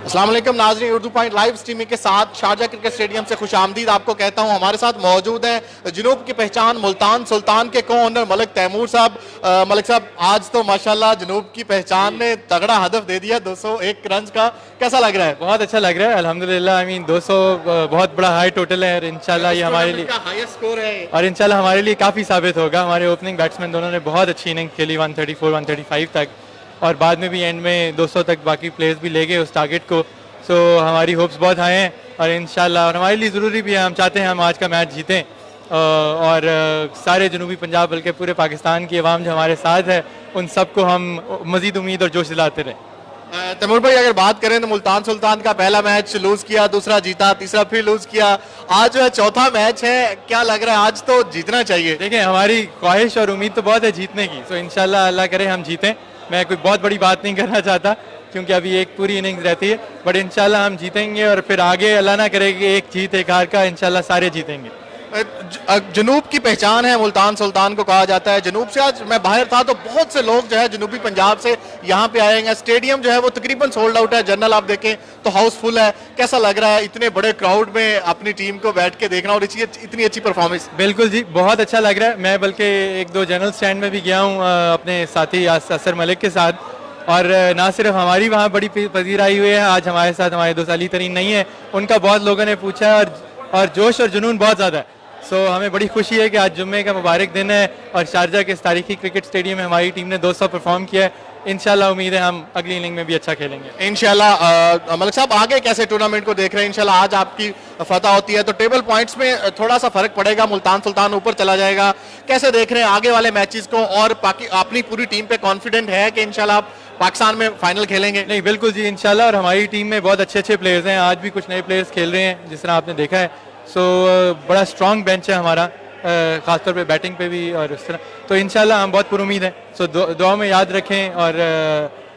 अस्सलाम वालेकुम नाज़रीन, उर्दू पॉइंट लाइव स्ट्रीमिंग के साथ शारजा क्रिकेट स्टेडियम से खुशामदीद आपको कहता हूं। हमारे साथ मौजूद हैं जुनूब की पहचान मुल्तान सुल्तान के को ओनर मलिक तैमूर साहब। मलिक साहब, आज तो माशाल्लाह जुनूब की पहचान ने तगड़ा हदफ दे दिया 201 रन का, कैसा लग रहा है? बहुत अच्छा लग रहा है अल्हम्दुलिल्लाह। आई मीन 200 बहुत बड़ा हाई टोटल है और इंशाल्लाह ये हमारे लिए हाईएस्ट स्कोर है और इंशाल्लाह हमारे लिए काफ़ी साबित होगा। हमारे ओपनिंग बैट्समैन दोनों ने बहुत अच्छी इनिंग खेली 134 135 तक, और बाद में भी एंड में 200 तक बाकी प्लेयर्स भी ले गए उस टारगेट को। सो हमारी होप्स बहुत हाई हैं और इंशाल्लाह और हमारे लिए ज़रूरी भी है, हम चाहते हैं हम आज का मैच जीतें और सारे जनूबी पंजाब बल्कि पूरे पाकिस्तान की आवाम जो हमारे साथ है उन सबको हम मज़ीद उम्मीद और जोश दिलाते रहें। तैमूर भाई, अगर बात करें तो मुल्तान सुल्तान का पहला मैच लूज किया, दूसरा जीता, तीसरा फिर लूज किया, आज जो है चौथा मैच है, क्या लग रहा है आज तो जीतना चाहिए? देखिए, हमारी ख्वाहिश और उम्मीद तो बहुत है जीतने की। सो इंशाल्लाह अल्लाह करे हम जीतें। मैं कोई बहुत बड़ी बात नहीं करना चाहता क्योंकि अभी एक पूरी इनिंग्स रहती है, बट इंशाल्लाह हम जीतेंगे और फिर आगे अल्लाह ना करे कि एक जीत एक हार का, इंशाल्लाह सारे जीतेंगे। जनूब की पहचान है मुल्तान सुल्तान को कहा जाता है। जनूब से आज मैं बाहर था तो बहुत से लोग जो है जनूबी पंजाब से यहाँ पे आएंगे। स्टेडियम जो है वो तकरीबन सोल्ड आउट है, जनरल आप देखें तो हाउसफुल है। कैसा लग रहा है इतने बड़े क्राउड में अपनी टीम को बैठ के देखना और इतनी अच्छी परफॉर्मेंस? बिल्कुल जी, बहुत अच्छा लग रहा है। मैं बल्कि एक दो जनरल स्टैंड में भी गया हूँ अपने साथी असर मलिक के साथ, और ना सिर्फ हमारी वहाँ बड़ी पजीराई हुई है, आज हमारे साथ हमारे दोस्त अली तरीन नहीं है, उनका बहुत लोगों ने पूछा है और जोश और जुनून बहुत ज़्यादा है। सो हमें बड़ी खुशी है कि आज जुम्मे का मुबारक दिन है और शारजा के इस तारीखी क्रिकेट स्टेडियम में हमारी टीम ने 200 परफॉर्म किया है। इंशाल्लाह उम्मीद है हम अगली इनिंग में भी अच्छा खेलेंगे इंशाल्लाह। मलिक साहब, आगे कैसे टूर्नामेंट को देख रहे हैं? इंशाल्लाह आज आपकी फतह होती है तो टेबल पॉइंट्स में थोड़ा सा फर्क पड़ेगा, मुल्तान सुल्तान ऊपर चला जाएगा। कैसे देख रहे हैं आगे वाले मैचेस को और अपनी पूरी टीम पे कॉन्फिडेंट है कि इंशाल्लाह आप पाकिस्तान में फाइनल खेलेंगे? नहीं, बिल्कुल जी, इंशाल्लाह। और हमारी टीम में बहुत अच्छे अच्छे प्लेयर्स हैं, आज भी कुछ नए प्लेयर्स खेल रहे हैं जिस तरह आपने देखा है। सो बड़ा स्ट्रॉन्ग बेंच है हमारा, ख़ासतौर पे बैटिंग पे भी और इस तरह। तो इंशाल्लाह हम बहुत पुरुमीद हैं। सो दुआ में याद रखें और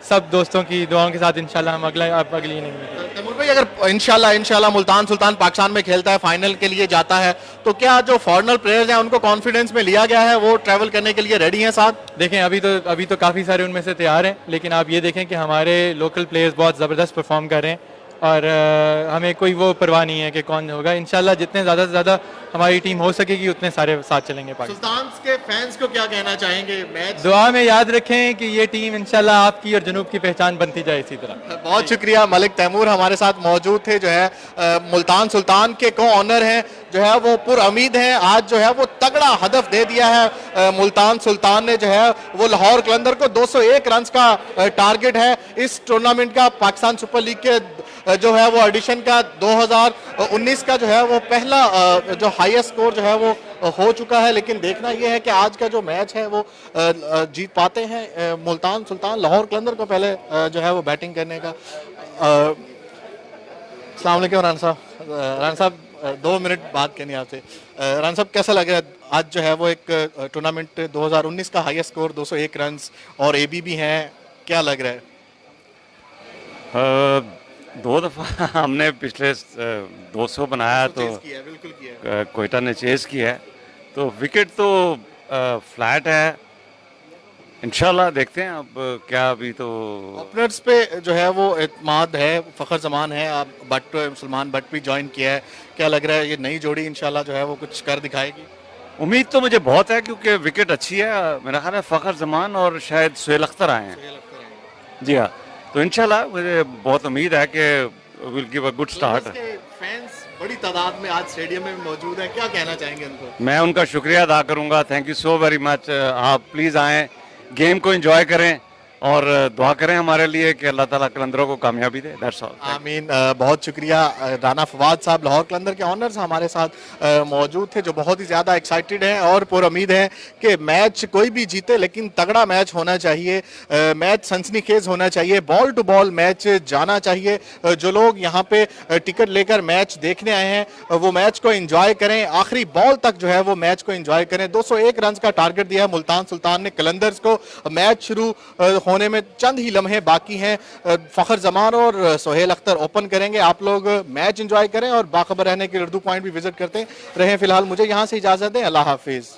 सब दोस्तों की दुआओं के साथ इंशाल्लाह हम अगली इनिंग में। तैमूर भाई, अगर इंशाल्लाह मुल्तान सुल्तान पाकिस्तान में खेलता है, फाइनल के लिए जाता है, तो क्या जो फॉरेनर प्लेयर्स हैं उनको कॉन्फिडेंस में लिया गया है, वो ट्रैवल करने के लिए रेडी हैं साथ? देखें, अभी तो काफ़ी सारे उनमें से तैयार हैं, लेकिन आप ये देखें कि हमारे लोकल प्लेयर्स बहुत ज़बरदस्त परफॉर्म कर रहे हैं और हमें कोई वो परवाह नहीं है कि कौन होगा। इंशाल्लाह जितने ज़्यादा से ज़्यादा हमारी टीम हो सकेगी उतने सारे साथ चलेंगे। सुल्तान के फैंस को क्या कहना चाहेंगे? मैच दुआ में याद रखें कि ये टीम इंशाल्लाह आपकी और जनूब की पहचान बनती जाए इसी तरह। बहुत शुक्रिया। मलिक तैमूर हमारे साथ मौजूद थे, जो है मुल्तान सुल्तान के को ऑनर हैं, जो है वो पुरउम्मीद हैं। आज जो है वो तगड़ा हदफ दे दिया है मुल्तान सुल्तान ने, जो है वो लाहौर कलंदर को 201 रन का टारगेट है इस टूर्नामेंट का। पाकिस्तान सुपर लीग के जो है वो एडिशन का 2019 का जो है वो पहला जो हाईएस्ट स्कोर जो है वो हो चुका है। लेकिन देखना यह है कि आज का जो मैच है वो जीत पाते हैं मुल्तान सुल्तान। लाहौर कलंदर को पहले जो है वो बैटिंग करने का। अस्सलाम वालेकुम राना साहब। राना साहब, 2 मिनट बात करनी है आपसे। राना साहब, कैसा लग रहा है आज जो है वो एक टूर्नामेंट 2019 का हाईएस्ट स्कोर 201 रन और एबी भी हैं, क्या लग रहा है? 2 दफ़ा हमने पिछले 200 बनाया तो बिल्कुल कोयटा ने चेस किया है, तो विकेट तो फ्लैट है। इंशाल्लाह देखते हैं अब क्या। अभी तो ओपनर्स पे जो है वो एतमाद है, फ़खर जमान है, आप भट्ट सलमान भट्ट भी ज्वाइन किया है, क्या लग रहा है ये नई जोड़ी इंशाल्लाह जो है वो कुछ कर दिखाएगी? उम्मीद तो मुझे बहुत है क्योंकि विकेट अच्छी है। मेरा ख्याल है फ़खर जमान और शायद सुहेल अख्तर आए हैं। जी हाँ, तो इंशाल्लाह मुझे बहुत उम्मीद है कि will give a good start. Fans बड़ी तादाद में आज स्टेडियम में मौजूद हैं, क्या कहना चाहेंगे उनको? मैं उनका शुक्रिया अदा करूंगा। Thank you so very much. आप प्लीज़ आएँ, गेम को एंजॉय करें और दुआ करें हमारे लिए कि अल्लाह ताला कलंदरों को कामयाबी दे। That's all. आमीन। बहुत शुक्रिया। राना फवाद साहब लाहौर कलंदर के ऑनर्स हमारे साथ मौजूद थे, जो बहुत ही ज़्यादा एक्साइटेड हैं और पुरुम्मीद हैं कि मैच कोई भी जीते लेकिन तगड़ा मैच होना चाहिए, मैच सनसनीखेज होना चाहिए, बॉल टू बॉल मैच जाना चाहिए। जो लोग यहाँ पे टिकट लेकर मैच देखने आए हैं वो मैच को एंजॉय करें, आखिरी बॉल तक जो है वो मैच को एंजॉय करें। 201 रन का टारगेट दिया है मुल्तान सुल्तान ने कलंदर्स को। मैच शुरू होने में चंद ही लम्हे बाकी हैं। फ़खर जमान और सुहेल अख्तर ओपन करेंगे। आप लोग मैच एंजॉय करें और बाखबर रहने के लिए उर्दू पॉइंट भी विजिट करते रहें। फिलहाल मुझे यहाँ से इजाज़त दें। अल्लाह हाफिज़।